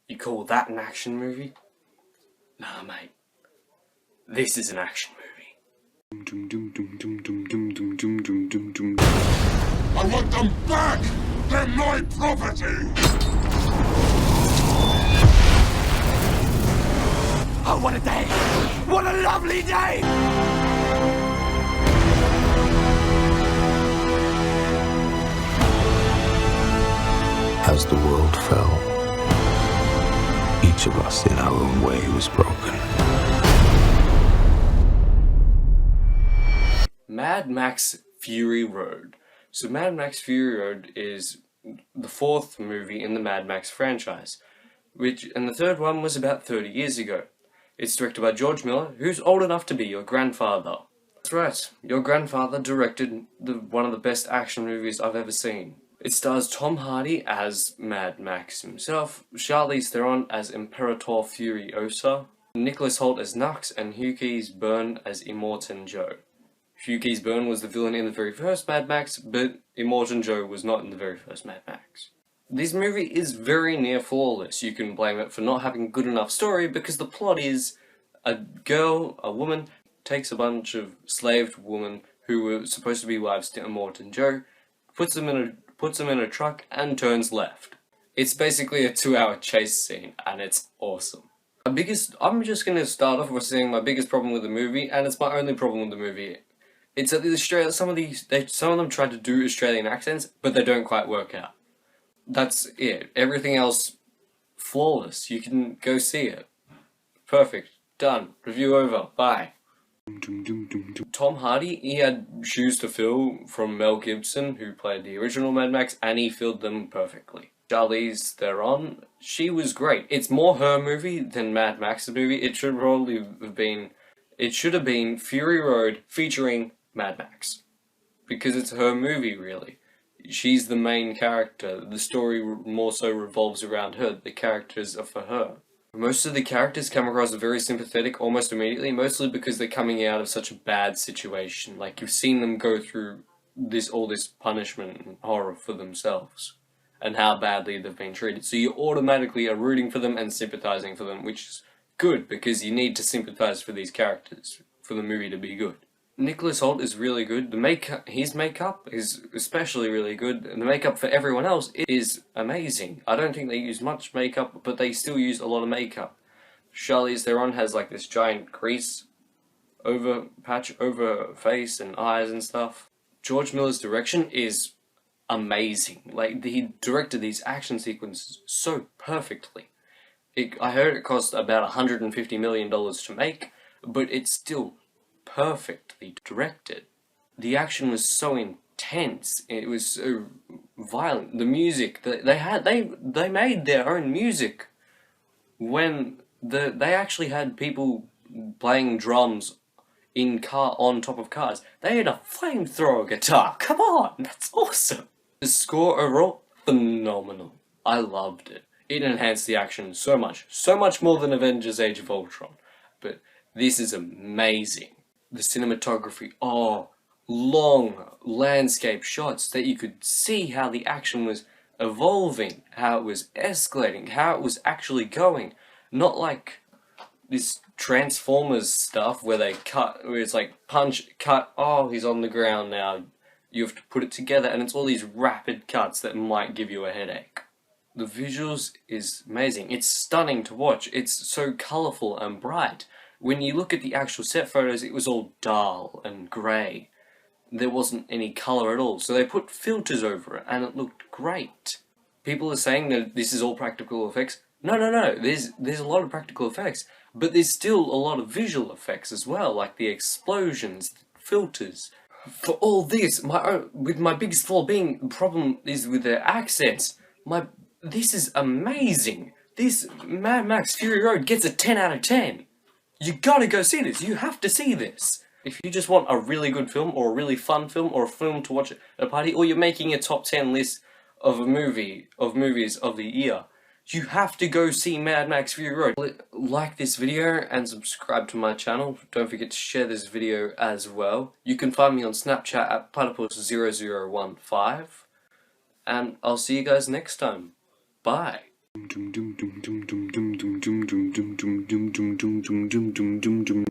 You call that an action movie? Nah, mate. This is an action movie. I want them back! They're my property! Oh, what a day! What a lovely day! As the world fell, each of us in our own way was broken. Mad Max Fury Road. So Mad Max Fury Road is the fourth movie in the Mad Max franchise, and the third one was about 30 years ago. It's directed by George Miller, who's old enough to be your grandfather. That's right, your grandfather directed one of the best action movies I've ever seen. It stars Tom Hardy as Mad Max himself, Charlize Theron as Imperator Furiosa, Nicholas Hoult as Nux, and Hugh Keays-Bryne as Immortan Joe. Hugh Keays-Bryne was the villain in the very first Mad Max, but Immortan Joe was not in the very first Mad Max. This movie is very near flawless. You can blame it for not having a good enough story because the plot is a woman, takes a bunch of slaved women who were supposed to be wives to Immortan Joe, puts them in a truck and turns left. It's basically a 2-hour chase scene and it's awesome. I'm just going to start off with saying my biggest problem with the movie, and it's my only problem with the movie. It's that some of them try to do Australian accents, but they don't quite work out. That's it. Everything else, flawless. You can go see it. Perfect. Done. Review over. Bye. Tom Hardy, he had shoes to fill from Mel Gibson, who played the original Mad Max, and he filled them perfectly. Charlize Theron, she was great. It's more her movie than Mad Max's movie. It should have been Fury Road featuring Mad Max, because it's her movie, really. She's the main character. The story more so revolves around her. The characters are for her. Most of the characters come across very sympathetic almost immediately, mostly because they're coming out of such a bad situation. Like, you've seen them go through all this punishment and horror for themselves, and how badly they've been treated. So you automatically are rooting for them and sympathizing for them, which is good, because you need to sympathize for these characters for the movie to be good. Nicholas Hoult is really good. His makeup is especially really good, and the makeup for everyone else is amazing. I don't think they use much makeup, but they still use a lot of makeup. Charlize Theron has like this giant crease patch over her face and eyes and stuff. George Miller's direction is amazing. Like, he directed these action sequences so perfectly. I heard it cost about $150 million to make, but it's still perfectly directed. The action was so intense. It was so violent. The music they made their own music when they actually had people playing drums on top of cars. They had a flamethrower guitar. Come on, that's awesome. The score overall, phenomenal. I loved it. It enhanced the action so much more than Avengers: Age of Ultron. But this is amazing. The cinematography, long landscape shots that you could see how the action was evolving, how it was escalating, how it was actually going. Not like this Transformers stuff where it's like punch, cut, he's on the ground now. You have to put it together, and it's all these rapid cuts that might give you a headache. The visuals is amazing. It's stunning to watch. It's so colourful and bright. When you look at the actual set photos, it was all dull and grey. There wasn't any colour at all, so they put filters over it, and it looked great. People are saying that this is all practical effects. No. There's a lot of practical effects, but there's still a lot of visual effects as well, like the explosions, the filters. For all this, with my biggest problem is with their accents. This is amazing. This Mad Max Fury Road gets a 10 out of 10. You gotta go see this. You have to see this. If you just want a really good film, or a really fun film, or a film to watch at a party, or you're making a top 10 list of movies of the year, you have to go see Mad Max Fury Road. Like this video and subscribe to my channel. Don't forget to share this video as well. You can find me on Snapchat at Platypus0015. And I'll see you guys next time. Bye. dum dum dum dum dum dum dum dum dum dum.